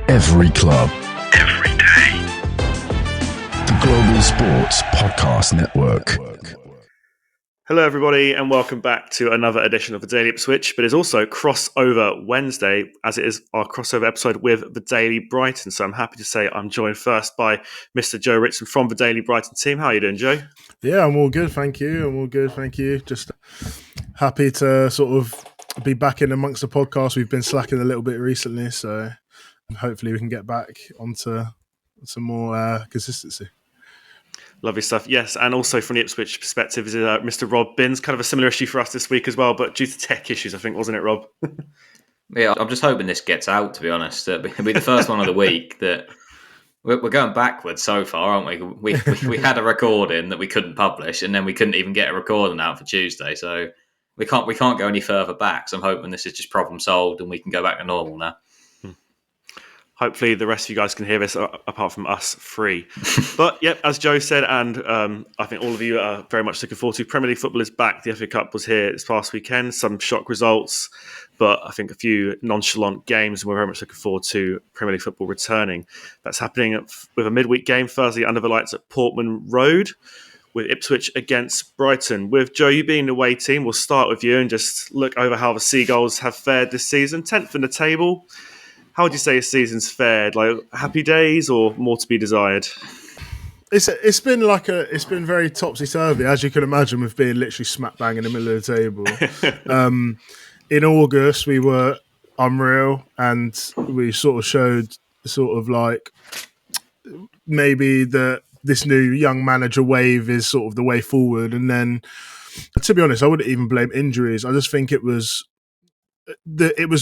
Every club. Every day. The Global Sports Podcast Network. Hello everybody and welcome back to another edition of the Daily Ipswich, but it's also Crossover Wednesday as it is our crossover episode with the Daily Brighton. So I'm happy to say I'm joined first by Mr. Joe Ritson from the Daily Brighton team. How are you doing, Joe? Yeah, I'm all good, thank you. Just happy to sort of be back in amongst the podcast. We've been slacking a little bit recently, so hopefully we can get back onto some more consistency. Lovely stuff. Yes, and also from the Ipswich perspective is Mr. Rob Binns. Kind of a similar issue for us this week as well, but due to tech issues, I think, wasn't it, Rob? Yeah, I'm just hoping this gets out, to be honest. It'll be the first one of the week that we're going backwards so far, aren't we? We had a recording that we couldn't publish, and then we couldn't even get a recording out for Tuesday, so we can't go any further back. So I'm hoping this is just problem solved and we can go back to normal now. Hopefully the rest of you guys can hear this apart from us three. But yep, as Joe said, and I think all of you are very much looking forward to, Premier League football is back. The FA Cup was here this past weekend. Some shock results, but I think a few nonchalant games. And we're very much looking forward to Premier League football returning. That's happening with a midweek game Thursday under the lights at Portman Road with Ipswich against Brighton. With Joe, you being the away team, we'll start with you and just look over how the Seagulls have fared this season. 10th in the table. How would you say his season's fared? Like happy days or more to be desired? It's been very topsy turvy, as you can imagine, with being literally smack bang in the middle of the table. In August, we were unreal, and we sort of showed maybe that this new young manager wave is sort of the way forward. And then, to be honest, I wouldn't even blame injuries. I just think it was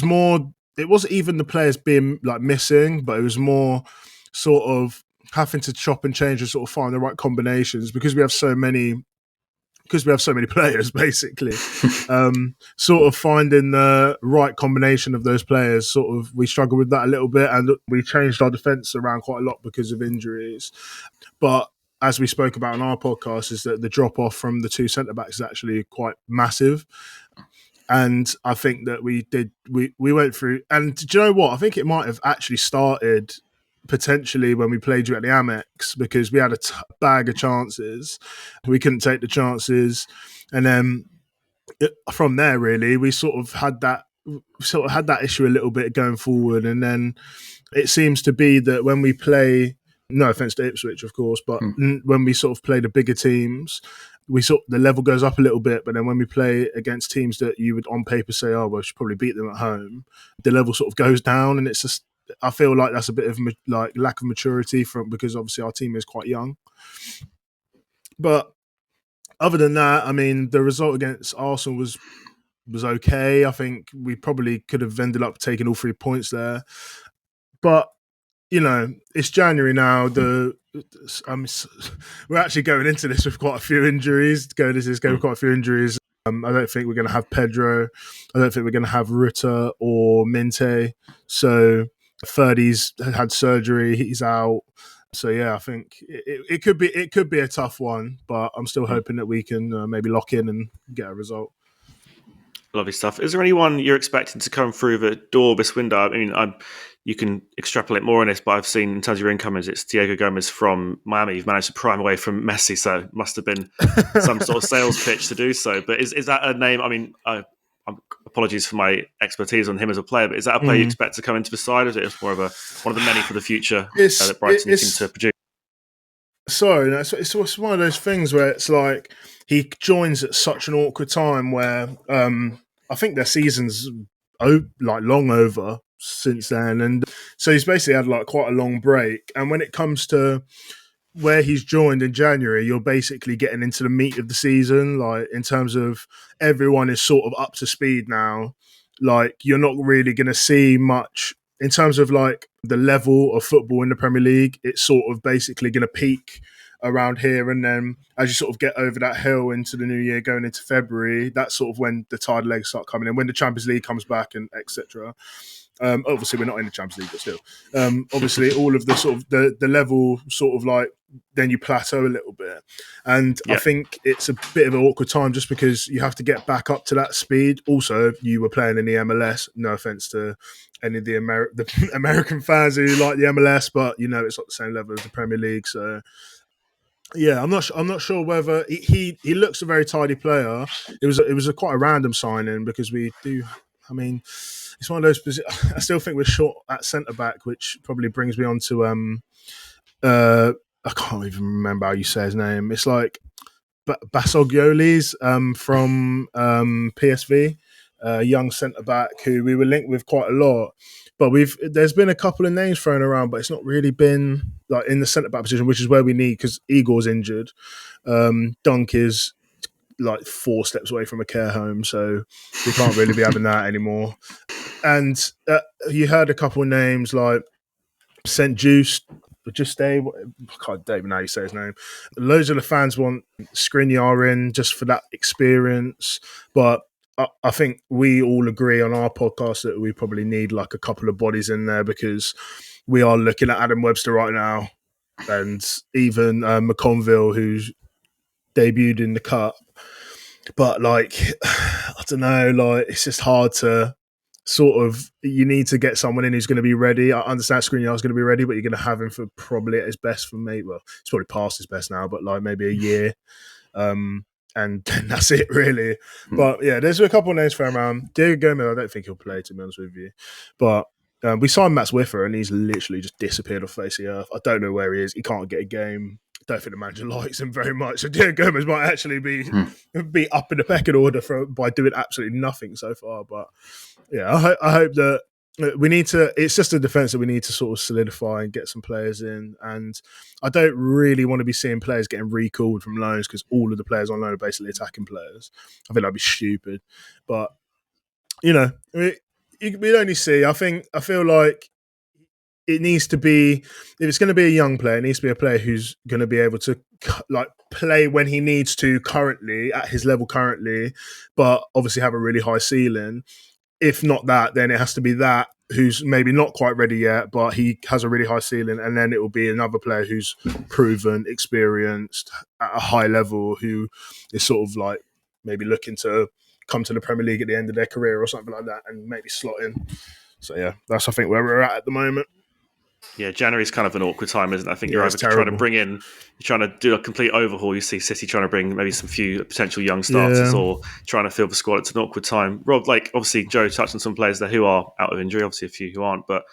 more. It wasn't even the players being like missing, but it was more sort of having to chop and change and sort of find the right combinations because we have so many players, basically. Sort of finding the right combination of those players. Sort of we struggled with that a little bit, and we changed our defence around quite a lot because of injuries. But as we spoke about on our podcast, is that the drop off from the two centre backs is actually quite massive. And I think that we went through, and do you know what? I think it might have actually started potentially when we played you at the Amex because we had a bag of chances. We couldn't take the chances. And then from there, really, we sort of had that issue a little bit going forward. And then it seems to be that when we play, no offence to Ipswich, of course, but when we sort of play the bigger teams, the level goes up a little bit, but then when we play against teams that you would on paper say, oh, well, we should probably beat them at home, the level sort of goes down, and it's just, I feel like that's a bit of like lack of maturity because obviously our team is quite young. But other than that, I mean, the result against Arsenal was okay. I think we probably could have ended up taking all 3 points there, but you know, it's January now. We're actually going into this with quite a few injuries. I don't think we're going to have Pedro. I don't think we're going to have Rutter or Minte. So Ferdy's had surgery. He's out. So yeah, I think it could be a tough one, but I'm still hoping that we can maybe lock in and get a result. Lovely stuff. Is there anyone you're expecting to come through the door this window? I mean, you can extrapolate more on this, but I've seen in terms of your incomers, it's Diego Gomez from Miami. You've managed to prime away from Messi, so it must have been some sort of sales pitch to do so. But is that a name? I mean, apologies for my expertise on him as a player, but is that a player you expect to come into the side, or is it more of one of the many for the future that Brighton seem to produce? Sorry, it's one of those things where it's like he joins at such an awkward time where I think their season's long over since then, and so he's basically had like quite a long break. And when it comes to where he's joined in January, you're basically getting into the meat of the season, like in terms of everyone is sort of up to speed now. Like you're not really going to see much in terms of like the level of football in the Premier League. It's sort of basically going to peak around here, and then as you sort of get over that hill into the new year, going into February, that's sort of when the tired legs start coming in, when the Champions League comes back and etc. Obviously, we're not in the Champions League, but still, obviously, all of the sort of the level sort of like then you plateau a little bit, and I think it's a bit of an awkward time just because you have to get back up to that speed. Also, you were playing in the MLS. No offense to any of the American fans who like the MLS, but it's not the same level as the Premier League. So yeah, I'm not sure whether he looks a very tidy player. It was a quite a random signing because we do. I mean, it's one of those. I still think we're short at centre back, which probably brings me on to I can't even remember how you say his name. It's like Basogiolis from PSV, young centre back who we were linked with quite a lot. But there's been a couple of names thrown around, but it's not really been like in the centre back position, which is where we need because Igor's injured. Dunk is like 4 steps away from a care home, so we can't really be having that anymore. And you heard a couple of names like St. I can't even know how you say his name. Loads of the fans want Skriniar in just for that experience, but I think we all agree on our podcast that we probably need like a couple of bodies in there because we are looking at Adam Webster right now and even McConville, who's debuted in the Cup. But like, I don't know, like it's just hard to sort of, you need to get someone in who's going to be ready. I understand Skriniar is going to be ready, but you're going to have him for probably at his best for me. Well, it's probably past his best now, but like maybe a year. And then that's it, really. But yeah, there's a couple of names for him around. Diego Gomez, I don't think he'll play, to be honest with you. But we signed Matt Swiffer, and he's literally just disappeared off the face of the earth. I don't know where he is. He can't get a game. I don't think the manager likes him very much. So Diego Gomez might actually be up in the pecking order by doing absolutely nothing so far. But yeah, I hope that we need to. It's just a defence that we need to sort of solidify and get some players in. And I don't really want to be seeing players getting recalled from loans because all of the players on loan are basically attacking players. I think that'd be stupid. But we'd only see. I feel like it needs to be, if it's going to be a young player, it needs to be a player who's going to be able to like play when he needs to currently at his level currently, but obviously have a really high ceiling. If not that, then it has to be that who's maybe not quite ready yet, but he has a really high ceiling, and then it will be another player who's proven, experienced at a high level, who is sort of like maybe looking to come to the Premier League at the end of their career or something like that, and maybe slot in. So yeah, that's I think where we're at the moment. Yeah, January's kind of an awkward time, isn't it? I think you're either terrible. trying to bring in, you're trying to do a complete overhaul. You see City trying to bring maybe some few potential young starters or trying to fill the squad. It's an awkward time. Rob, like obviously Joe touched on some players there who are out of injury, obviously a few who aren't, but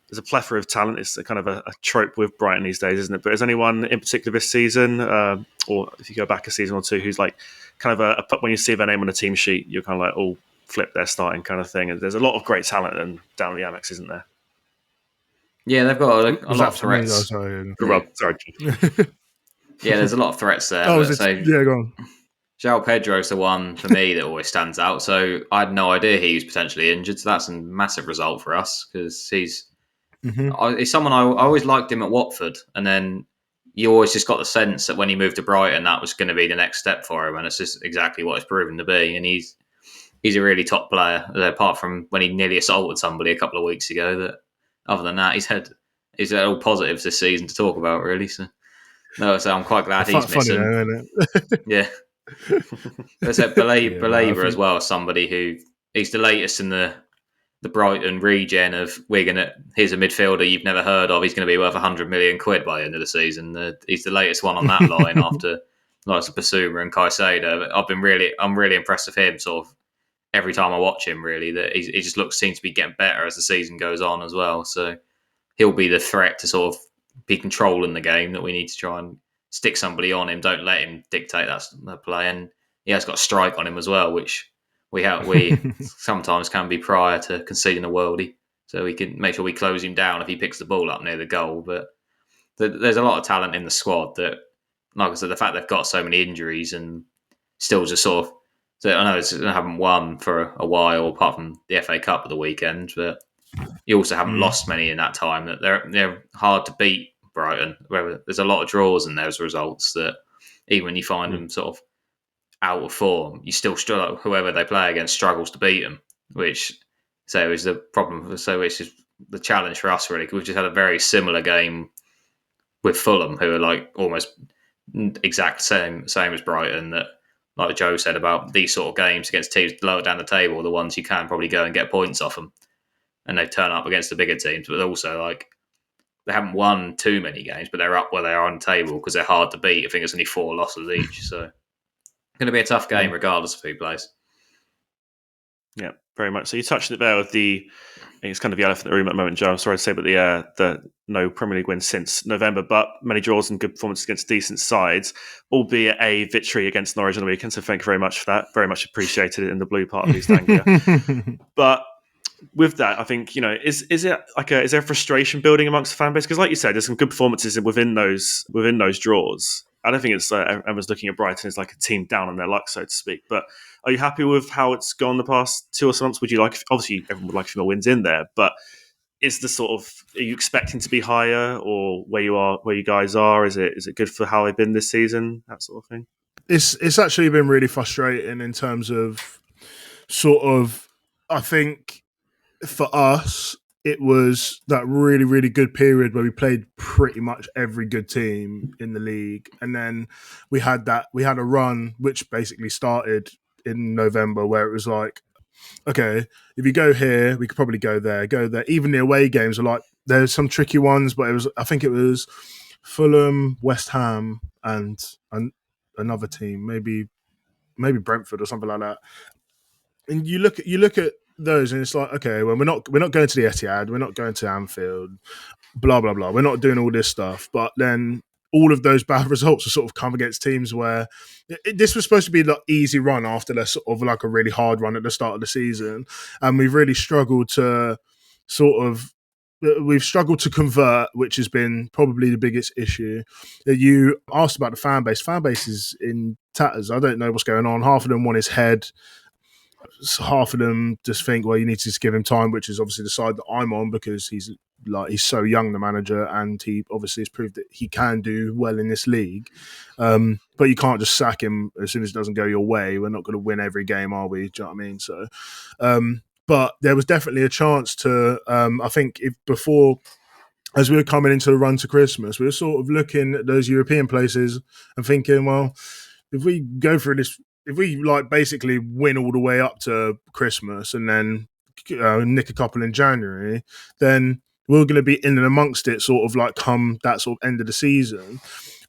there's a plethora of talent. It's a kind of a trope with Brighton these days, isn't it? But is anyone in particular this season, or if you go back a season or two, who's like kind of when you see their name on a team sheet, you're kind of like, oh, flip, they're starting kind of thing. And there's a lot of great talent down the Amex, isn't there? Yeah, they've got a lot of threats. Sorry. Yeah, there's a lot of threats there. Go on. João Pedro's the one for me that always stands out. So I had no idea he was potentially injured. So that's a massive result for us because he's someone I always liked him at Watford, and then you always just got the sense that when he moved to Brighton, that was going to be the next step for him, and it's just exactly what it's proven to be. And he's a really top player. Apart from when he nearly assaulted somebody a couple of weeks ago, that. Other than that, he's had all positives this season to talk about, really. So I'm quite glad he's missing. Though, isn't it? Yeah. There's Baleba as well, somebody who he's the latest in the Brighton regen of Wigan. Here's a midfielder you've never heard of. He's going to be worth £100 million by the end of the season. He's the latest one on that line after like Basuma and Caicedo. I'm really impressed with him. Sort of every time I watch him, really, that he just seems to be getting better as the season goes on as well. So he'll be the threat to sort of be controlling the game that we need to try and stick somebody on him. Don't let him dictate that play. And he has got a strike on him as well, which we sometimes can be prior to conceding a worldie. So we can make sure we close him down if he picks the ball up near the goal. But there's a lot of talent in the squad that, like I said, the fact they've got so many injuries and still just sort of, so I know they haven't won for a while, apart from the FA Cup at the weekend, but you also haven't lost many in that time. That they're hard to beat, Brighton. There's a lot of draws in those results that even when you find them sort of out of form, you still struggle. Whoever they play against struggles to beat them, which is the problem. So it's just the challenge for us, really. We've just had a very similar game with Fulham, who are like almost exact same as Brighton. That, like Joe said about these sort of games against teams lower down the table, the ones you can probably go and get points off them. and they turn up against the bigger teams, but also like they haven't won too many games, but they're up where they are on the table because they're hard to beat. I think it's only 4 losses each, so it's going to be a tough game regardless of who plays. Yeah, very much. So you touched it there with it's kind of the elephant in the room at the moment, Joe. I'm sorry to say, but the no Premier League wins since November, but many draws and good performances against decent sides, albeit a victory against Norwich on the weekend. So thank you very much for that. Very much appreciated in the blue part of East Anglia. But with that, I think, is there frustration building amongst the fan base? Because like you said, there's some good performances within those draws. I don't think it's everyone's looking at Brighton as like a team down on their luck, so to speak. But are you happy with how it's gone the past 2 or so months? Would you like, obviously, everyone would like a few more wins in there, but is are you expecting to be higher, or where you guys are? Is it good for how they've been this season? That sort of thing. It's actually been really frustrating in terms of I think for us, it was that really, really good period where we played pretty much every good team in the league. And then we had a run which basically started in November where it was like, okay, if you go here, we could probably go there. Even the away games are like, there's some tricky ones, but I think it was Fulham, West Ham, and another team, maybe Brentford or something like that. And you look at those, and it's like, okay, well, we're not going to the Etihad, we're not going to Anfield, blah blah blah. We're not doing all this stuff, but then all of those bad results are sort of come against teams where this was supposed to be the easy run after the sort of like a really hard run at the start of the season, and we've really struggled to convert, which has been probably the biggest issue. You asked about the fan base. Fan base is in tatters. I don't know what's going on. Half of them want his head. Half of them just think, well, you need to just give him time, which is obviously the side that I'm on because he's so young, the manager, and he obviously has proved that he can do well in this league. But you can't just sack him as soon as it doesn't go your way. We're not going to win every game, are we? Do you know what I mean? So, but there was definitely a chance to, I think, as we were coming into the run to Christmas, we were sort of looking at those European places and thinking, well, if we go through this, if we basically win all the way up to Christmas and then nick a couple in January, then we're going to be in and amongst it sort of like come that sort of end of the season.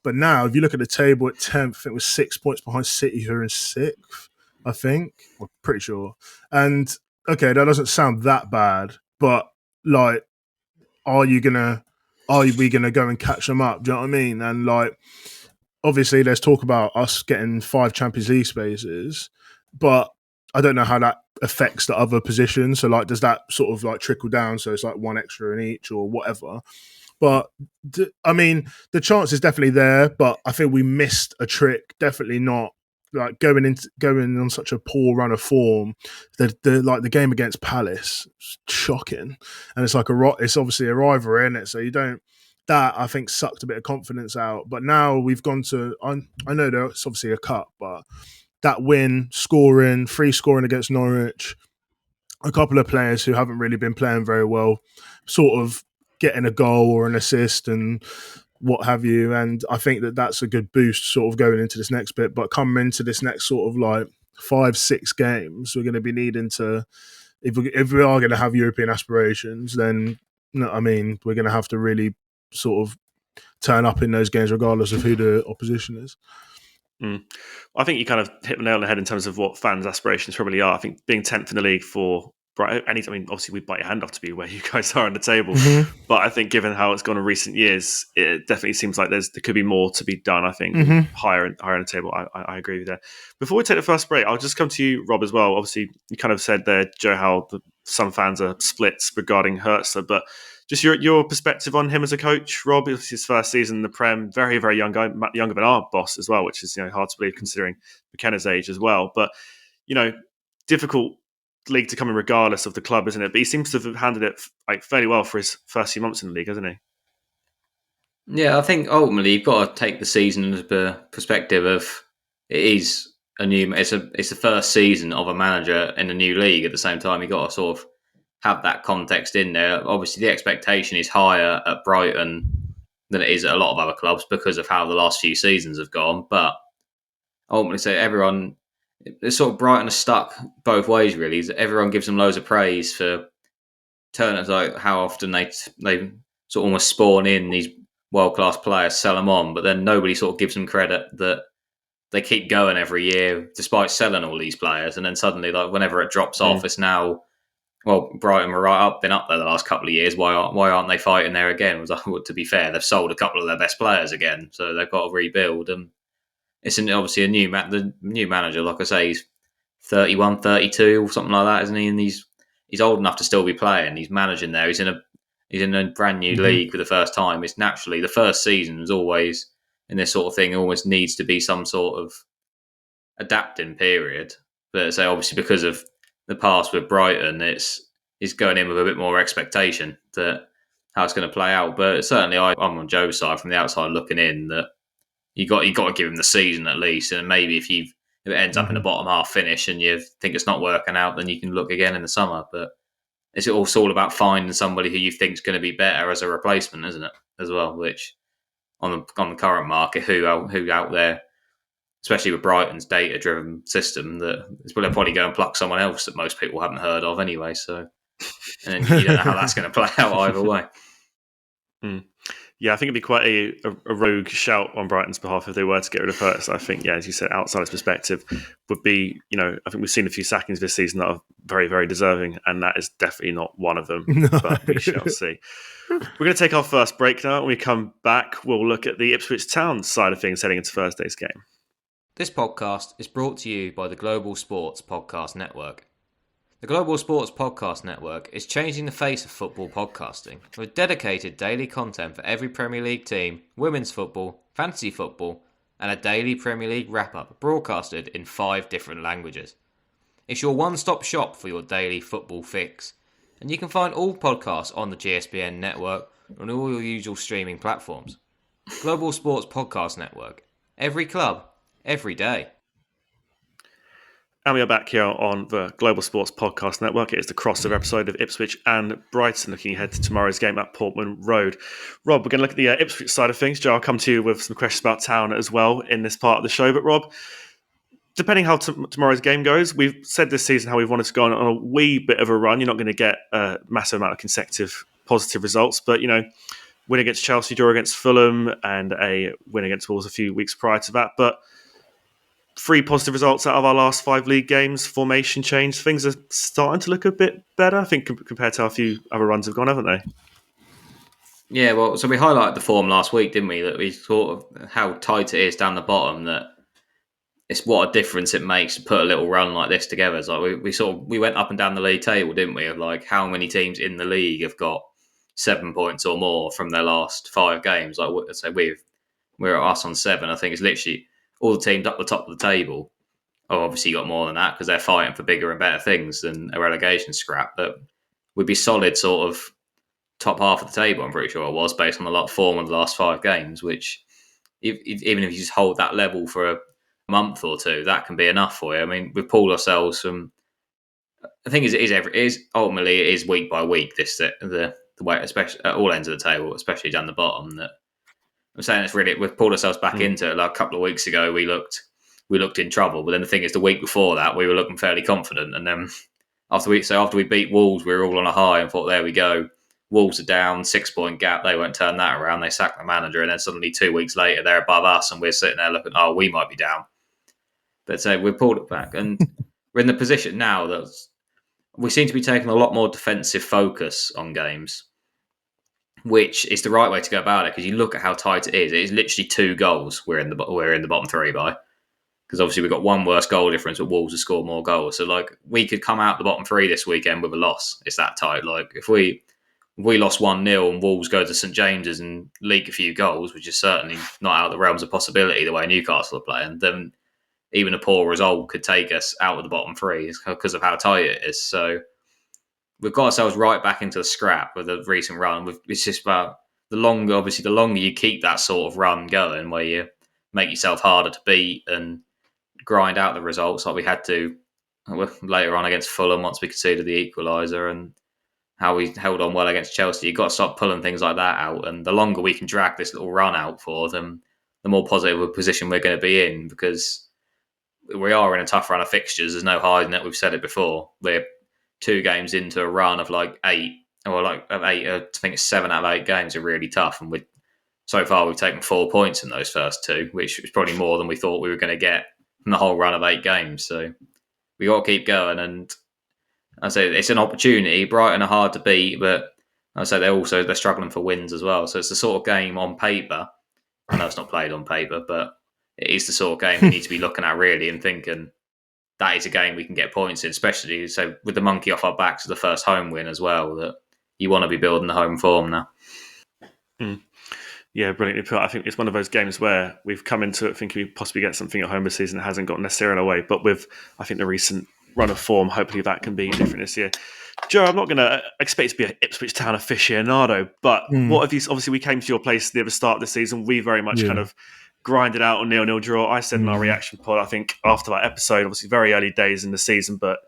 But now, if you look at the table at 10th, it was 6 points behind City, who are in 6th, I think. I'm pretty sure. And, okay, that doesn't sound that bad, but, are we going to go and catch them up? Do you know what I mean? And, obviously, there's talk about us getting 5 Champions League spaces, but I don't know how that affects the other positions. So, does that sort of trickle down? So it's 1 extra in each or whatever. But I mean, the chance is definitely there. But I think we missed a trick. Definitely not going on such a poor run of form. The game against Palace, shocking, and it's it's obviously a rivalry, isn't it? So you don't. That I think sucked a bit of confidence out. But now we've gone to, I know that it's obviously a cup, but that win, free scoring against Norwich, a couple of players who haven't really been playing very well, sort of getting a goal or an assist and what have you. And I think that that's a good boost sort of going into this next bit. But coming into this next sort of 5-6 games, we're going to be needing to, if we are going to have European aspirations, then, I mean, we're going to have to really sort of turn up in those games regardless of who the opposition is. I think you kind of hit the nail on the head in terms of what fans' aspirations probably are. I think being 10th in the league for Brighton, I mean, obviously we'd bite your hand off to be where you guys are on the table. Mm-hmm. But I think given how it's gone in recent years, it definitely seems like there could be more to be done, I think, higher in the table. I agree with that. Before we take the first break, I'll just come to you, Rob, as well. Obviously, you kind of said there, Joe, how some fans are split regarding Hertzler, but just your perspective on him as a coach, Rob. It's his first season in the Prem, very, very young guy, younger than our boss as well, which is hard to believe considering McKenna's age as well. But difficult league to come in regardless of the club, isn't it? But he seems to have handled it fairly well for his first few months in the league, hasn't he? Yeah, I think ultimately you've got to take the season as the perspective of it's the first season of a manager in a new league. At the same time, you've got to sort of have that context in there. Obviously, the expectation is higher at Brighton than it is at a lot of other clubs because of how the last few seasons have gone. But ultimately, so everyone, it's sort of Brighton are stuck both ways, really. Everyone gives them loads of praise for turns out how often they sort of almost spawn in these world-class players, sell them on, but then nobody sort of gives them credit that they keep going every year despite selling all these players, and then suddenly, like whenever it drops off, it's now, well, Brighton were been up there the last couple of years. Why aren't they fighting there again? To be fair, they've sold a couple of their best players again, so they've got to rebuild. And it's obviously the new manager, like I say, he's 31, 32 or something like that, isn't he? And he's old enough to still be playing. He's managing there. He's in a brand new league for the first time. It's naturally the first season is always in this sort of thing. Always needs to be some sort of adapting period. But so obviously because of the past with Brighton, he's going in with a bit more expectation that how it's going to play out. But certainly, I'm on Joe's side from the outside looking in that you got to give him the season at least, and maybe if it ends up in the bottom half finish and you think it's not working out, then you can look again in the summer. But it's also all about finding somebody who you think is going to be better as a replacement, isn't it? As well, which on the current market, who out there, especially with Brighton's data-driven system, that they'll probably go and pluck someone else that most people haven't heard of anyway. So, and you don't know how that's going to play out either way. Yeah, I think it'd be quite a rogue shout on Brighton's behalf if they were to get rid of Hurts. I think, yeah, as you said, outsider's perspective would be, I think we've seen a few sackings this season that are very, very deserving, and that is definitely not one of them, but we shall see. We're going to take our first break now. When we come back, we'll look at the Ipswich Town side of things heading into Thursday's game. This podcast is brought to you by the Global Sports Podcast Network. The Global Sports Podcast Network is changing the face of football podcasting with dedicated daily content for every Premier League team, women's football, fantasy football, and a daily Premier League wrap-up broadcasted in 5 different languages. It's your one-stop shop for your daily football fix, and you can find all podcasts on the GSBN network on all your usual streaming platforms. Global Sports Podcast Network. Every club, every day. And we are back here on the Global Sports Podcast Network. It is the crossover episode of Ipswich and Brighton, looking ahead to tomorrow's game at Portman Road. Rob, we're going to look at the Ipswich side of things. Joe, I'll come to you with some questions about Town as well in this part of the show. But Rob, depending how tomorrow's game goes, we've said this season how we've wanted to go on a wee bit of a run. You're not going to get a massive amount of consecutive positive results, but, win against Chelsea, draw against Fulham, and a win against Wolves a few weeks prior to that. But 3 positive results out of our last 5 league games, formation change. Things are starting to look a bit better, I think, compared to how a few other runs have gone, haven't they? Yeah, well, so we highlighted the form last week, didn't we? That we sort of how tight it is down the bottom. That it's what a difference it makes to put a little run like this together. It's like we went up and down the league table, didn't we? Of like how many teams in the league have got 7 points or more from their last 5 games. Like, so we're at us on 7. I think it's literally all the teams up the top of the table have obviously got more than that because they're fighting for bigger and better things than a relegation scrap. But we'd be solid sort of top half of the table, I'm pretty sure it was, based on the lot form of the last 5 games, which even if you just hold that level for a month or 2, that can be enough for you. I mean, we've pulled ourselves from... The thing is, ultimately it is week by week, the way, especially at all ends of the table, especially down the bottom, that I'm saying it's really, we've pulled ourselves back into it. Like a couple of weeks ago, we looked in trouble. But then the thing is, the week before that, we were looking fairly confident. And then after we beat Wolves, we were all on a high and thought, there we go. Wolves are down, 6-point gap. They won't turn that around. They sacked the manager. And then suddenly 2 weeks later, they're above us. And we're sitting there looking, we might be down. But so we pulled it back. And we're in the position now that we seem to be taking a lot more defensive focus on games, which is the right way to go about it because you look at how tight it is. It is literally 2 goals we're in the bottom 3 by, because obviously we've got one worse goal difference, but Wolves have scored more goals. So like we could come out the bottom 3 this weekend with a loss. It's that tight. Like if we lost 1-0 and Wolves go to St James's and leak a few goals, which is certainly not out of the realms of possibility the way Newcastle are playing, then even a poor result could take us out of the bottom 3 because of how tight it is. So we've got ourselves right back into the scrap with a recent run. It's just about the longer you keep that sort of run going, where you make yourself harder to beat and grind out the results, like we had to later on against Fulham once we conceded the equaliser, and how we held on well against Chelsea. You've got to start pulling things like that out, and the longer we can drag this little run out for them, the more positive a position we're going to be in, because we are in a tough run of fixtures. There's no hiding it. We've said it before. We're 2 games into a run of like 8 well, like of 8, I think it's 7 out of 8 games are really tough, and so far we've taken 4 points in those first 2, which is probably more than we thought we were going to get from the whole run of 8 games. So we got to keep going, and I say it's an opportunity. Brighton are hard to beat, but I say they're struggling for wins as well. So it's the sort of game on paper. I know it's not played on paper, but it is the sort of game we need to be looking at really and thinking that is a game we can get points in, especially so with the monkey off our backs of the first home win as well. That you want to be building the home form now. Yeah, brilliantly put. I think it's one of those games where we've come into it thinking we possibly get something at home this season that hasn't got necessarily away. But with, I think, the recent run of form, hopefully that can be different this year. Joe, I'm not going to expect to be an Ipswich Town aficionado, but what have you? Obviously, we came to your place near the start of the season. We very much kind of grinded out a 0-0 draw. I said in our reaction pod, I think after that episode, obviously very early days in the season, but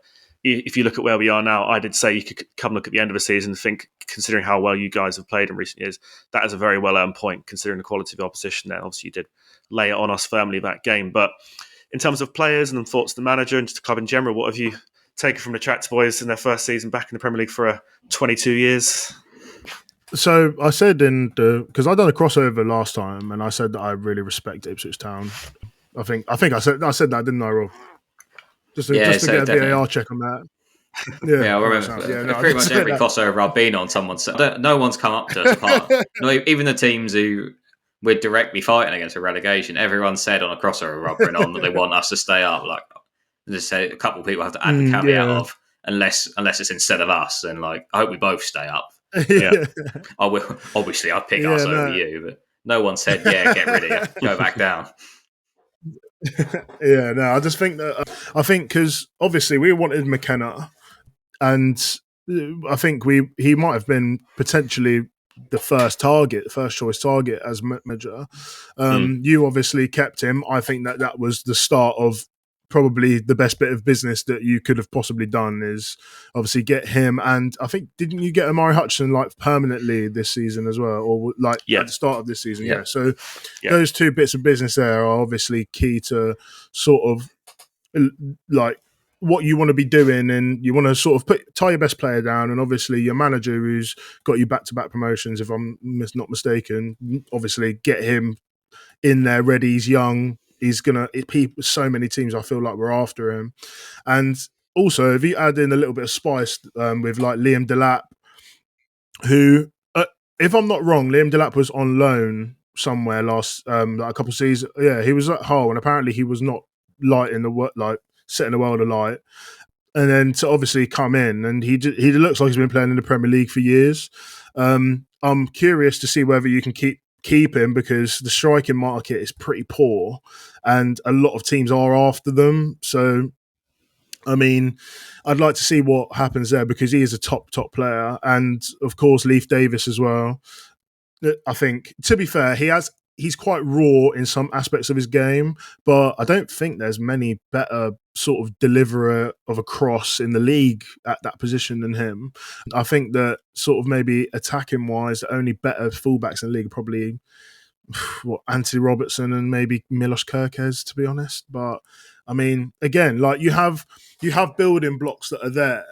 if you look at where we are now, I did say you could come look at the end of the season and think, considering how well you guys have played in recent years, that is a very well-earned point, considering the quality of the opposition there. Obviously, you did lay it on us firmly that game. But in terms of players and thoughts of the manager and just the club in general, what have you taken from the Tracts boys in their first season back in the Premier League for 22 years? So I said because I done a crossover last time, and I said that I really respect Ipswich Town. I think I said that, didn't I, Rob? Just to get a VAR check on that. Yeah, I remember. Pretty much every crossover I've been on, someone said no one's come up to us apart. Even the teams who we're directly fighting against a relegation, everyone said on a crossover Rob been on that they want us to stay up. Like, just say a couple of people have to add the caveat of unless it's instead of us, and like I hope we both stay up. Yeah, I will. Obviously, I'd pick us over you, but no one said get rid of you, go back down. I just think that because obviously we wanted McKenna, and I think he might have been potentially the first choice target as manager. You obviously kept him. I think that was the start of probably the best bit of business that you could have possibly done, is obviously get him. And I think, didn't you get Amari Hutchinson like permanently this season as well, or like at the start of this season? Yeah. So those 2 bits of business there are obviously key to sort of like what you want to be doing, and you want to sort of tie your best player down, and obviously your manager who's got you back-to-back promotions, if I'm not mistaken, obviously get him in there ready. He's young. He's gonna. So many teams I feel like we're after him, and also if you add in a little bit of spice with like Liam Delap, who, if I'm not wrong, Liam Delap was on loan somewhere last like a couple of seasons. Yeah, he was at Hull, and apparently he was not lighting the work, like setting the world alight. And then to obviously come in, and he looks like he's been playing in the Premier League for years. I'm curious to see whether you can keep him, because the striking market is pretty poor and a lot of teams are after them. So, I mean, I'd like to see what happens there, because he is a top player. And of course, Leif Davis as well. I think, to be fair, he's quite raw in some aspects of his game, but I don't think there's many better sort of deliverer of a cross in the league at that position than him. I think that sort of maybe attacking wise, the only better fullbacks in the league are probably Anthony Robertson and maybe Milos Kerkez, to be honest. But I mean, again, like you have building blocks that are there.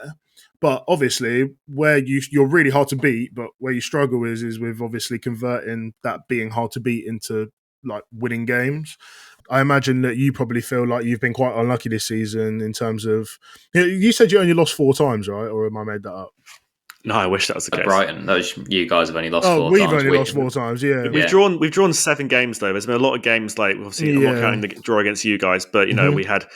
But obviously, where you're really hard to beat, but where you struggle is with obviously converting that being hard to beat into like winning games. I imagine that you probably feel like you've been quite unlucky this season in terms of. You said you only lost 4 times, right? Or am I made that up? No, I wish that was the case. Brighton, you guys have only lost 4 times. We've only lost 4 times, yeah. We've drawn 7 games though. There's been a lot of games, like obviously I'm not counting the draw against you guys, but we had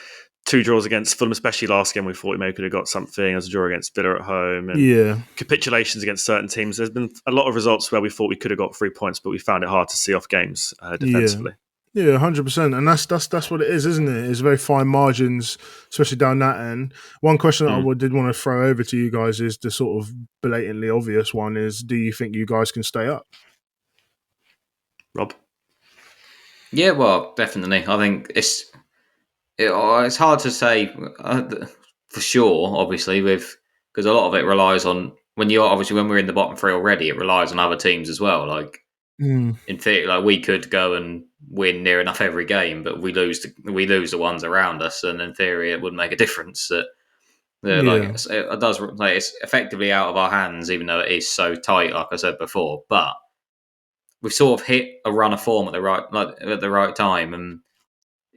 2 draws against Fulham, especially last game. We thought we maybe could have got something as a draw against Villa at home, and capitulations against certain teams. There's been a lot of results where we thought we could have got 3 points, but we found it hard to see off games defensively. Yeah, 100%, and that's what it is, isn't it? It's very fine margins, especially down that end. One question that I did want to throw over to you guys is the sort of blatantly obvious one: is do you think you guys can stay up? Rob? Yeah, well, definitely. I think it's hard to say for sure, obviously, because a lot of it relies on when we're in the bottom 3 already. It relies on other teams as well. Like in theory, like we could go and win near enough every game, but we lose the ones around us, and in theory, it wouldn't make a difference. It does. Like, it's effectively out of our hands, even though it is so tight, like I said before. But we've sort of hit a run of form at the right time, and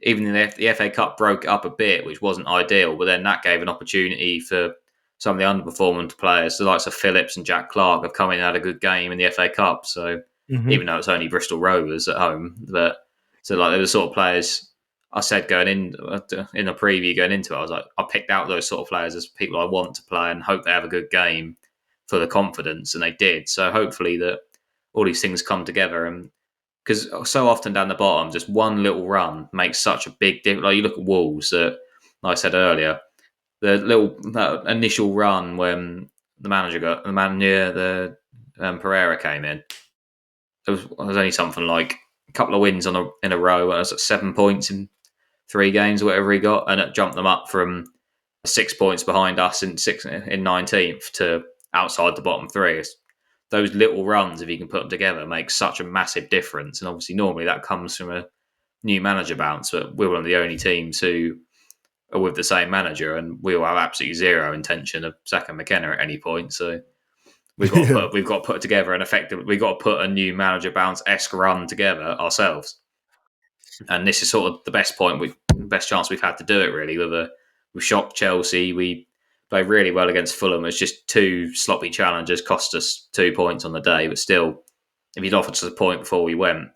even the FA Cup broke it up a bit, which wasn't ideal. But then that gave an opportunity for some of the underperforming players, the likes of Phillips and Jack Clark, have come in and had a good game in the FA Cup. So even though it's only Bristol Rovers at home, but so like, they were the sort of players I said going in the preview going into it, I was like, I picked out those sort of players as people I want to play and hope they have a good game for the confidence, and they did. So hopefully that all these things come together, and because so often down the bottom, just one little run makes such a big difference. Like, you look at Wolves, like I said earlier, that initial run when Pereira came in, it was only something like a couple of wins in a row. It was at 7 points in 3 games or whatever he got, and it jumped them up from 6 points behind us in 19th to outside the bottom 3. Those little runs, if you can put them together, make such a massive difference. And obviously, normally that comes from a new manager bounce, but we're one of the only teams who are with the same manager, and we will have absolutely zero intention of sacking McKenna at any point. So we've got to put together we've got to put a new manager bounce-esque run together ourselves. And this is sort of the best chance we've had to do it, really. We shocked Chelsea. We played really well against Fulham. It's just 2 sloppy challenges cost us 2 points on the day. But still, if you'd offered us a point before we went,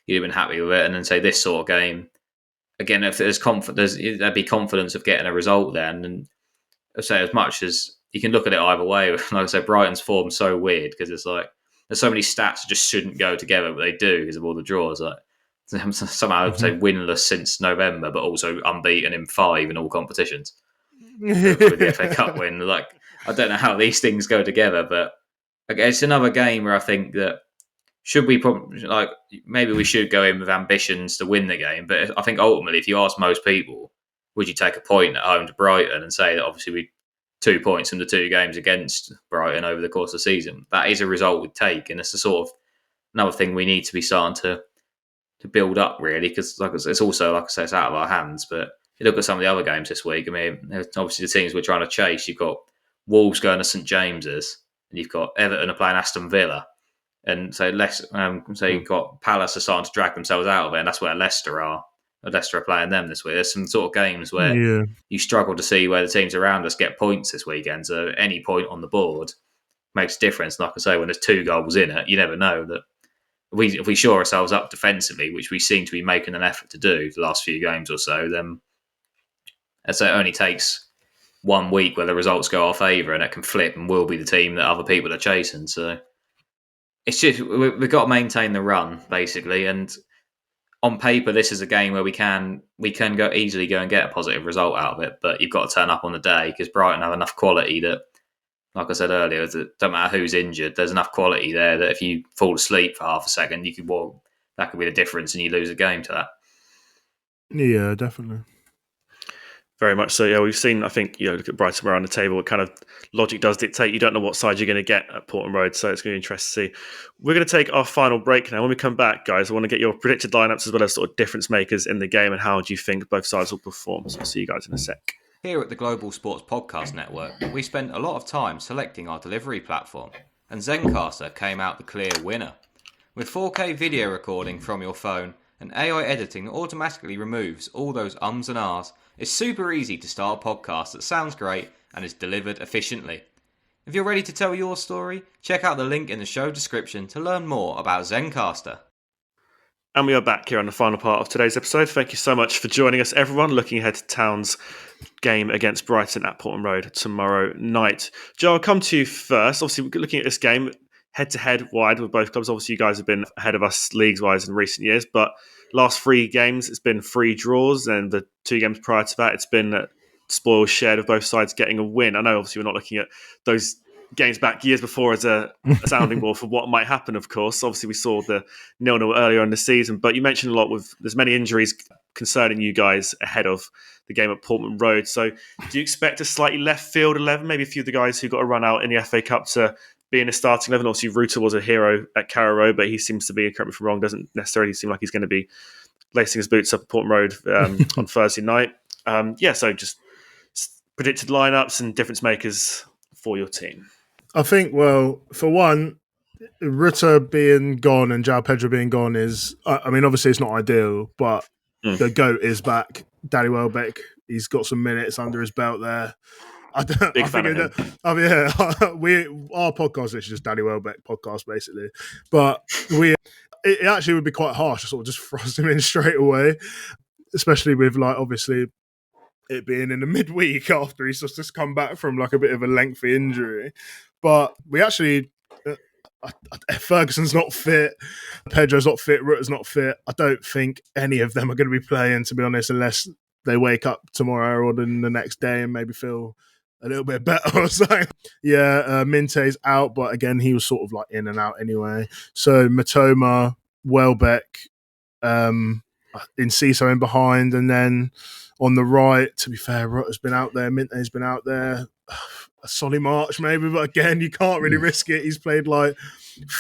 you'd have been happy with it. And then say this sort of game, again, if there's confidence, there'd be confidence of getting a result then. And I say, as much as you can look at it either way, like I said, Brighton's form's so weird because it's like there's so many stats that just shouldn't go together, but they do because of all the draws. Like, somehow I'd say winless since November, but also unbeaten in 5 in all competitions with the FA Cup win. Like, I don't know how these things go together, but it's another game where I think that maybe we should go in with ambitions to win the game. But I think ultimately, if you ask most people, would you take a point at home to Brighton and say that obviously we 2 points from the 2 games against Brighton over the course of the season? That is a result we'd take, and it's the sort of another thing we need to be starting to build up, really, because it's also, like I say, it's out of our hands. But you look at some of the other games this week. I mean, obviously the teams we're trying to chase, you've got Wolves going to St James's, and you've got Everton are playing Aston Villa, and so you've got Palace are starting to drag themselves out of it, and that's where Leicester are. Leicester are playing them this week. There's some sort of games where you struggle to see where the teams around us get points this weekend. So any point on the board makes a difference. Like I say, when there's 2 goals in it, you never know that. If we shore ourselves up defensively, which we seem to be making an effort to do the last few games or so, then I'd say it only takes 1 week where the results go our favour and it can flip and we'll be the team that other people are chasing. So it's just, we've got to maintain the run, basically. And on paper, this is a game where we can easily go and get a positive result out of it, but you've got to turn up on the day because Brighton have enough quality that, like I said earlier, it don't matter who's injured, there's enough quality there that if you fall asleep for half a second, that could be the difference and you lose a game to that. Yeah, definitely. Very much so. Yeah, we've seen, I think, look at Brighton around the table, what kind of logic does dictate. You don't know what side you're going to get at Portman Road, so it's going to be interesting to see. We're going to take our final break now. When we come back, guys, I want to get your predicted lineups as well as sort of difference makers in the game and how do you think both sides will perform. So I'll see you guys in a sec. Here at the Global Sports Podcast Network, we spent a lot of time selecting our delivery platform, and Zencastr came out the clear winner. With 4K video recording from your phone and AI editing that automatically removes all those ums and ahs, it's super easy to start a podcast that sounds great and is delivered efficiently. If you're ready to tell your story, check out the link in the show description to learn more about Zencastr. And we are back here on the final part of today's episode. Thank you so much for joining us, everyone. Looking ahead to Town's game against Brighton at Portman Road tomorrow night. Joe, I'll come to you first. Obviously, we're looking at this game head-to-head wide with both clubs. Obviously, you guys have been ahead of us leagues-wise in recent years, but last 3 games, it's been 3 draws, and the 2 games prior to that, it's been spoils shared of both sides getting a win. I know, obviously, we're not looking at those games back years before as a sounding board for what might happen, of course. Obviously, we saw the 0-0 earlier in the season, but you mentioned a lot there's many injuries concerning you guys ahead of the game at Portman Road. So do you expect a slightly left field 11? Maybe a few of the guys who got a run out in the FA Cup to be in the starting 11. Obviously, Ruta was a hero at Carrow Road, but he seems to be, correct me if I'm wrong, doesn't necessarily seem like he's going to be lacing his boots up at Portman Road on Thursday night. So just predicted lineups and difference makers for your team. I think, well, for one, Rutter being gone and João Pedro being gone is, I mean, obviously it's not ideal, but the GOAT is back. Danny Welbeck, he's got some minutes under his belt there. Big fan of him. Our podcast is just Danny Welbeck podcast, basically. But it actually would be quite harsh to sort of just thrust him in straight away, especially with, like, obviously it being in the midweek after he's just come back from like a bit of a lengthy injury. But we actually, Ferguson's not fit, Pedro's not fit, Rutter's not fit. I don't think any of them are going to be playing, to be honest, unless they wake up tomorrow or then the next day and maybe feel a little bit better or something. Yeah, Minte's out, but again, he was sort of like in and out anyway. So Matoma, Welbeck, Enciso in behind, and then on the right, to be fair, Rutter's been out there, Minte's been out there. A Solly March maybe, but again, you can't really risk it. He's played like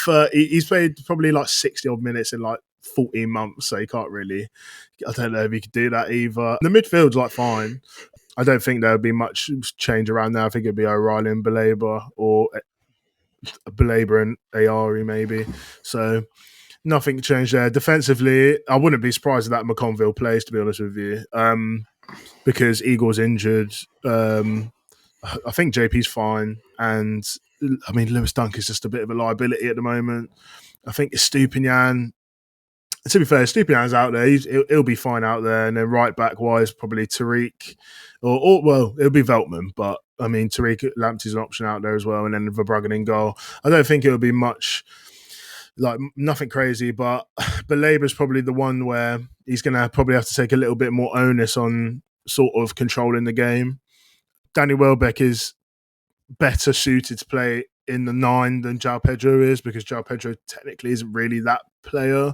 30, he's played probably like 60 odd minutes in like 14 months, so you can't really, I don't know if you could do that either. The midfield's like fine. I don't think there would be much change around there. I think it'd be O'Reilly and Belabor, or Belabor and Ayari maybe. So nothing changed there. Defensively, I wouldn't be surprised if that McConville plays, to be honest with you, because Eagle's injured. I think JP's fine, and I mean Lewis Dunk is just a bit of a liability at the moment. I think Estupinian, to be fair, Estupinian's out there. He'll be fine out there, and then right back wise, probably Tariq, or well, it'll be Veltman, but I mean Tariq Lamptey's an option out there as well, and then Verbruggen in goal. I don't think it'll be much, like nothing crazy, but Belabor's probably the one where he's going to probably have to take a little bit more onus on sort of controlling the game. Danny Welbeck is better suited to play in the 9 than João Pedro is, because João Pedro technically isn't really that player.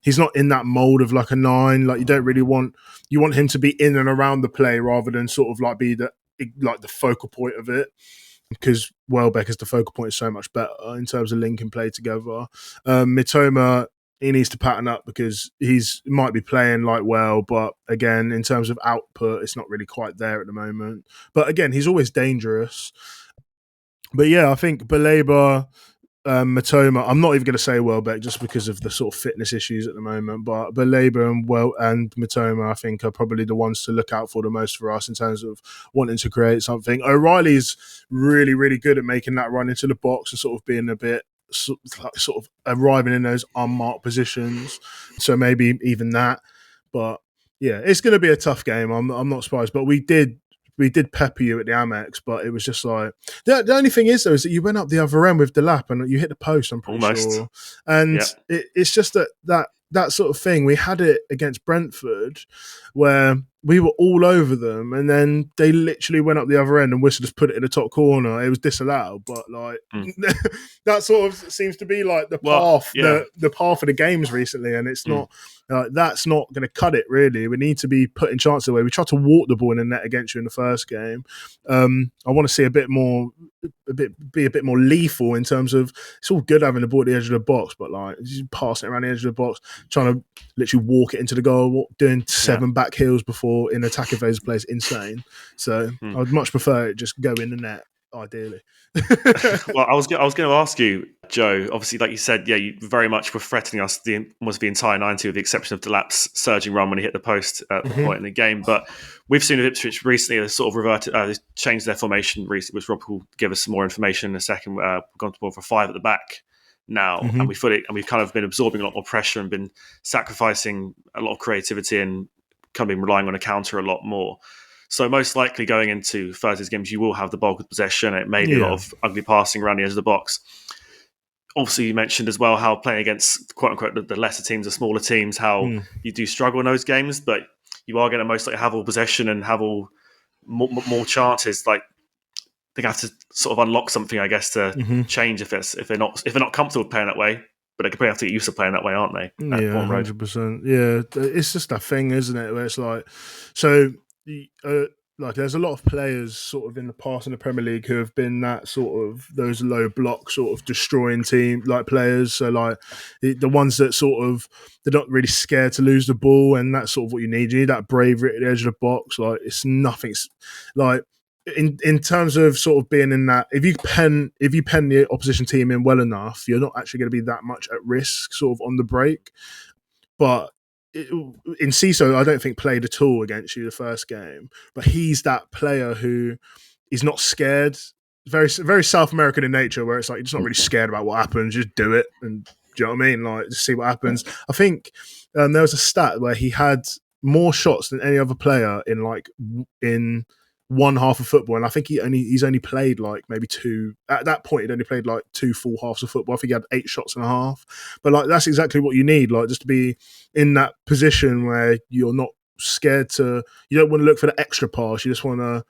He's not in that mold of like a 9. Like you want him to be in and around the play rather than sort of like be the focal point of it, because Welbeck as the focal point is so much better in terms of linking play together. Mitoma, he needs to pattern up because might be playing like well, but again, in terms of output, it's not really quite there at the moment. But again, he's always dangerous. But yeah, I think Belabor, Mitoma, I'm not even going to say Welbeck just because of the sort of fitness issues at the moment, but Belabor and Mitoma, I think, are probably the ones to look out for the most for us in terms of wanting to create something. O'Reilly's really, really good at making that run into the box and sort of being a bit sort of arriving in those unmarked positions, so maybe even that. But yeah, it's going to be a tough game. I'm not surprised, but we did pepper you at the Amex, but it was just like the only thing is though is that you went up the other end with the lap and you hit the post, I'm pretty sure, and it's just that sort of thing. We had it against Brentford where we were all over them, and then they literally went up the other end and Whistle just put it in the top corner. It was disallowed, but like that sort of seems to be like the path, the path of the games recently, and it's not. That's not going to cut it, really. We need to be putting chances away. We tried to walk the ball in the net against you in the first game. I want to see be a bit more lethal in terms of, it's all good having the ball at the edge of the box, but like passing it around the edge of the box, trying to literally walk it into the goal, doing 7 back heels before in attacking phase plays, insane. So I'd much prefer it just go in the net, ideally. Well, I was going to ask you, Joe. Obviously, like you said, you very much were threatening us almost the entire 90, with the exception of Delap's surging run when he hit the post at the point in the game. But we've seen with Ipswich recently, they sort of reverted, they changed their formation recently, which Rob will give us some more information in a second. We've gone to more for 5 at the back now, and we've kind of been absorbing a lot more pressure and been sacrificing a lot of creativity and kind of been relying on a counter a lot more. So most likely going into Thursday's games, you will have the bulk of possession. It may be a lot of ugly passing around the edge of the box. Obviously, you mentioned as well how playing against, quote-unquote, the lesser teams, the smaller teams, how you do struggle in those games, but you are going to most likely have all possession and have all more chances. Like, they have to sort of unlock something, I guess, to change if they're not comfortable playing that way. But they could probably have to get used to playing that way, aren't they? Yeah, 100%. Yeah, it's just that thing, isn't it? Where it's like, so... like there's a lot of players sort of in the past in the Premier League who have been that sort of those low block sort of destroying team like players. So like the ones that sort of, they're not really scared to lose the ball, and that's sort of what you need. You need that bravery at the edge of the box. Like it's nothing like in terms of sort of being in that, if you pen the opposition team in well enough, you're not actually going to be that much at risk sort of on the break. But in CISO, I don't think played at all against you the first game, but he's that player who is not scared. Very, very South American in nature, where it's like you're just not really scared about what happens, just do it, and do you know what I mean? Like, just see what happens. I think there was a stat where he had more shots than any other player in one half of football, and I think he's only played like maybe two. At that point, he'd only played like 2 full halves of football. I think he had 8 shots and a half. But like, that's exactly what you need, like, just to be in that position where you're not scared to. You don't want to look for the extra pass. You just want to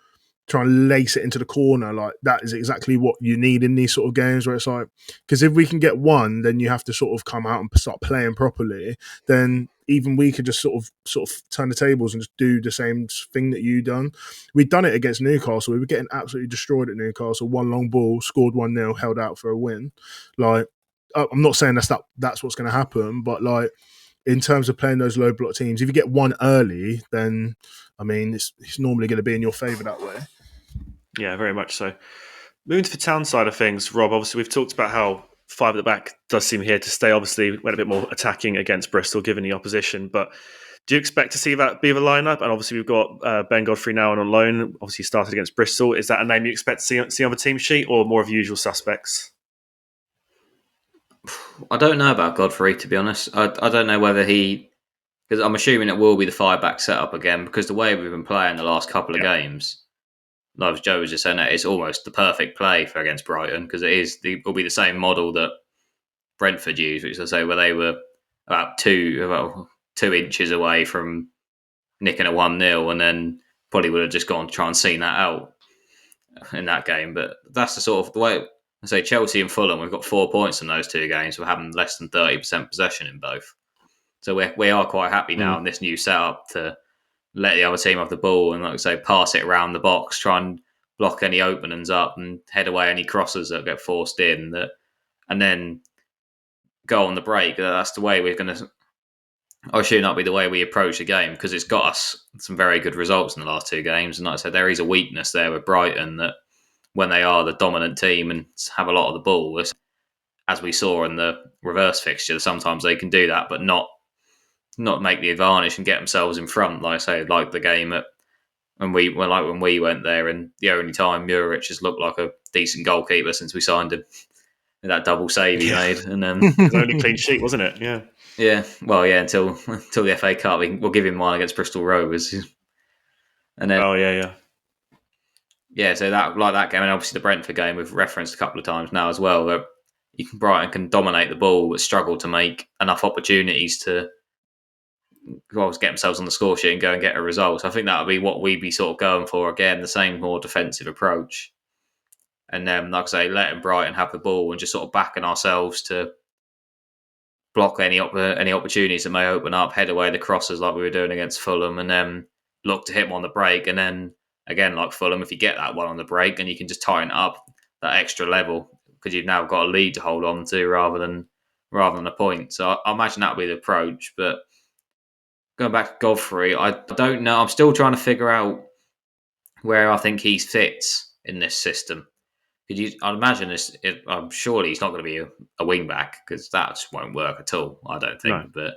try and lace it into the corner. Like, that is exactly what you need in these sort of games, where it's like, because if we can get one, then you have to sort of come out and start playing properly. Then even we could just sort of turn the tables and just do the same thing that you done. We'd done it against Newcastle. We were getting absolutely destroyed at Newcastle. One long ball, scored 1-0, held out for a win. Like, I'm not saying that's what's going to happen, but like, in terms of playing those low block teams, if you get one early, then I mean, it's normally going to be in your favour that way. Yeah, very much so. Moving to the town side of things, Rob, obviously we've talked about how 5 at the back does seem here to stay. Obviously, went a bit more attacking against Bristol, given the opposition. But do you expect to see that be the lineup? And obviously, we've got Ben Godfrey now on loan. Obviously, started against Bristol. Is that a name you expect to see on the team sheet, or more of usual suspects? I don't know about Godfrey, to be honest. I don't know whether because I'm assuming it will be the 5-back setup again, because the way we've been playing the last couple of games, like Joe was just saying, it's almost the perfect play for against Brighton, because it will be the same model that Brentford used, which I say where they were about 2 inches away from nicking a 1-0, and then probably would have just gone to try and seen that out in that game. But that's the sort of the way. I say Chelsea and Fulham, we've got 4 points in those 2 games. We're having less than 30% possession in both. So we are quite happy now in this new setup to let the other team have the ball and, like I say, pass it around the box, try and block any openings up and head away any crosses that get forced in, and then go on the break. That's the way we're going to. I assume that'll be the way we approach the game, because it's got us some very good results in the last 2 games. And like I said, there is a weakness there with Brighton, that when they are the dominant team and have a lot of the ball, as we saw in the reverse fixture, sometimes they can do that, but not make the advantage and get themselves in front. Like I say, like the game when we went there, and the only time Muric has looked like a decent goalkeeper since we signed him. That double save he made, and then His only clean sheet, wasn't it? Yeah. Well, yeah. Until the FA Cup, we'll give him one against Bristol Rovers, and then yeah. So that game, and obviously the Brentford game we've referenced a couple of times now as well, where Brighton can dominate the ball but struggle to make enough opportunities to get themselves on the score sheet and go and get a result. So I think that would be what we'd be sort of going for again, the same more defensive approach. And then, like I say, letting Brighton have the ball and just sort of backing ourselves to block any opportunities that may open up, head away the crosses like we were doing against Fulham, and then look to hit them on the break. And then, again, like Fulham, if you get that one on the break, and you can just tighten up that extra level, because you've now got a lead to hold on to rather than a point. So I imagine that will be the approach. But going back to Godfrey, I don't know. I'm still trying to figure out where I think he fits in this system. I'd imagine I'm surely he's not going to be a wing back, because that just won't work at all, I don't think. No. But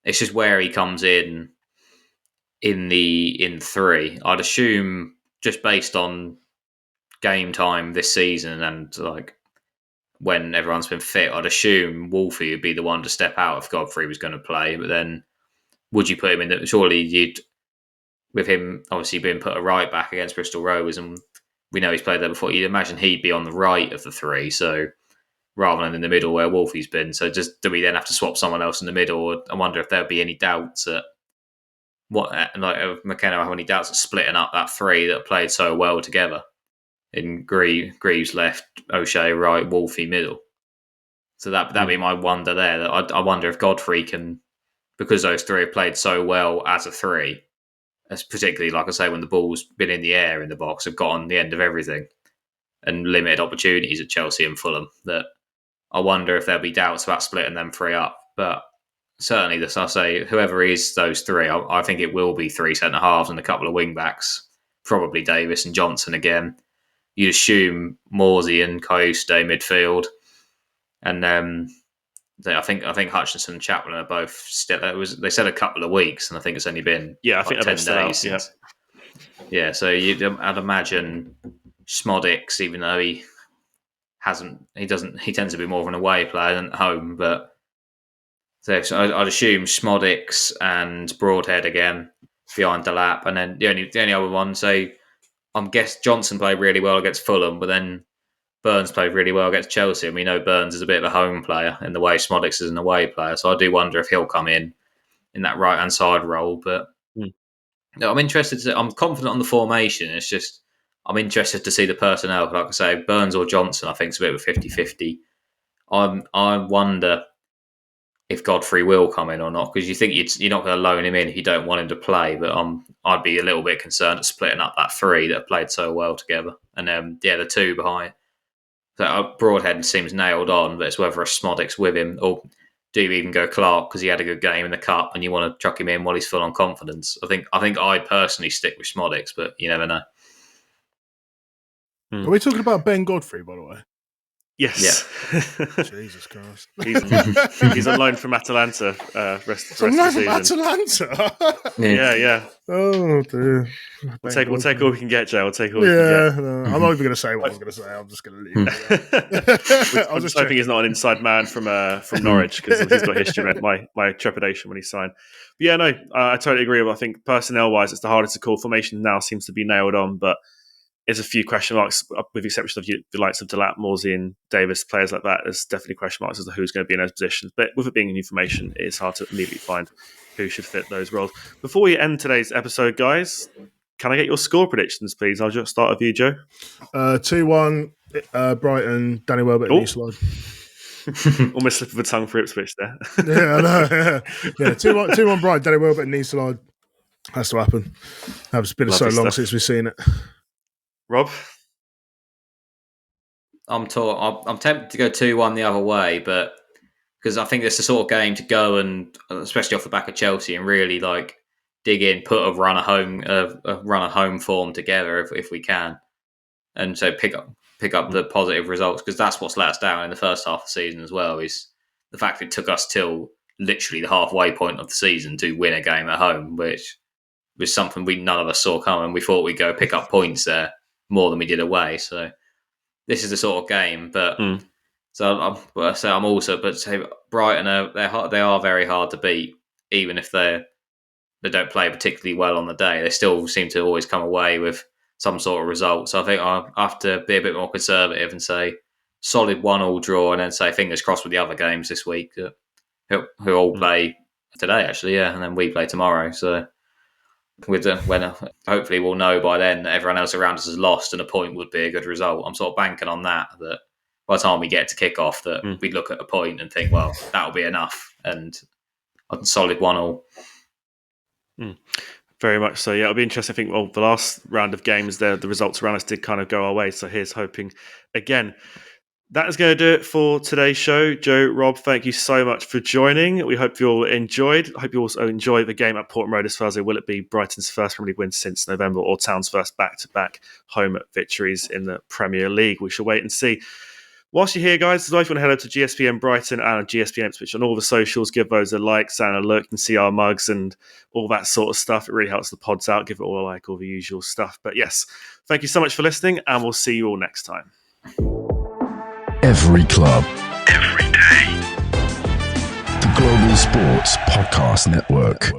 it's just where he comes in 3. I'd assume, just based on game time this season and like when everyone's been fit, I'd assume Wolfie would be the one to step out if Godfrey was going to play. But then would you put him in? Surely you'd, with him obviously being put a right back against Bristol Rovers, and we know he's played there before, you'd imagine he'd be on the right of the 3, so rather than in the middle where Wolfie's been. So do we then have to swap someone else in the middle? I wonder if there'd be any doubts at McKenna have any doubts at splitting up that 3 that played so well together in Greaves left, O'Shea right, Wolfie middle. So that'd be my wonder there. That I wonder if Godfrey can, because those 3 have played so well as a 3, particularly, like I say, when the ball's been in the air in the box, have got on the end of everything and limited opportunities at Chelsea and Fulham, that I wonder if there'll be doubts about splitting them 3 up. But certainly, I say, whoever is those 3, I think it will be 3 centre-halves and a couple of wing-backs probably Davies and Johnson again. You'd assume Morsey and Kayuste midfield, and I think Hutchinson and Chapman are both still. They said a couple of weeks, and I think it's only been I think 10 still days out, since. Yeah, so I'd imagine Smodics, even though he tends to be more of an away player than at home, but so I'd assume Smodics and Broadhead again behind Delap, and then the only other one. So I guess Johnson played really well against Fulham, but then Burns played really well against Chelsea, and we know Burns is a bit of a home player in the way Smodics is an away player. So I do wonder if he'll come in that right hand side role. But I'm interested. I'm confident on the formation. It's just I'm interested to see the personnel. Like I say, Burns or Johnson, I think it's a bit of a 50-50. I wonder if Godfrey will come in or not, because you think you're not going to loan him in if you don't want him to play. But I'd be a little bit concerned at splitting up that three that have played so well together. And the two behind. So Broadhead seems nailed on, but it's whether a Smodics with him, or do you even go Clark because he had a good game in the cup and you want to chuck him in while he's full on confidence. I think I'd personally stick with Smodics, but you never know. Are we talking about Ben Godfrey, by the way? Yes. Yeah. Jesus Christ. He's on loan from Atalanta rest of the season. Atalanta? Yeah. Oh, dear. We'll take all we can get, Joe. We'll take all we can get. No, I'm not even going to say what I was going to say. I'm just going to leave it. I'm just hoping he's not an inside man from Norwich, because he's got history. My trepidation when he signed. But yeah, no, I totally agree. I think personnel-wise, it's the hardest to call. Formation now seems to be nailed on, but there's a few question marks, with the exception of the likes of Delap, Morsey and Davis, players like that. There's definitely question marks as to who's going to be in those positions. But with it being new formation, it's hard to immediately find who should fit those roles. Before we end today's episode, guys, can I get your score predictions, please? I'll just start with you, Joe. 2-1, Brighton, Danny Welbeck, and Eastline. Almost slip of a tongue for Ipswich there. Yeah, I know. Yeah, 2-1 Brighton, Danny Welbeck, and Eastline. Has to happen. It's been so long since we've seen it. Rob? I'm tempted to go 2-1 the other way, but because I think it's the sort of game to go and, especially off the back of Chelsea, and really dig in, put a run of home form together if we can, and so pick up the positive results, because that's what's let us down in the first half of the season as well, is the fact that it took us till literally the halfway point of the season to win a game at home, which was something none of us saw coming. We thought we'd go pick up points there more than we did away. So this is the sort of game. But I'm also say Brighton they are very hard to beat, even if they don't play particularly well on the day. They still seem to always come away with some sort of result. So I think I have to be a bit more conservative and say solid 1-1 draw, and then say fingers crossed with the other games this week who all play today actually, and then we play tomorrow. So when hopefully we'll know by then that everyone else around us has lost and a point would be a good result. I'm sort of banking on that by the time we get to kick off that we'd look at a point and think, well, that'll be enough, and a solid 1-1. Very much so. Yeah, it'll be interesting. I think the last round of games there, the results around us did kind of go our way, so here's hoping again. That is going to do it for today's show. Joe, Rob, thank you so much for joining. We hope you all enjoyed. I hope you also enjoy the game at Portman Road this Thursday. Will it be Brighton's first Premier League win since November, or Town's first back-to-back home victories in the Premier League? We shall wait and see. Whilst you're here, guys, if you want to head over to GSPN Brighton and GSPN Ipswich on all the socials, give those a like and a look, and see our mugs and all that sort of stuff. It really helps the pods out. Give it all a like, all the usual stuff. But yes, thank you so much for listening, and we'll see you all next time. Every club, every day. The Global Sports Podcast Network.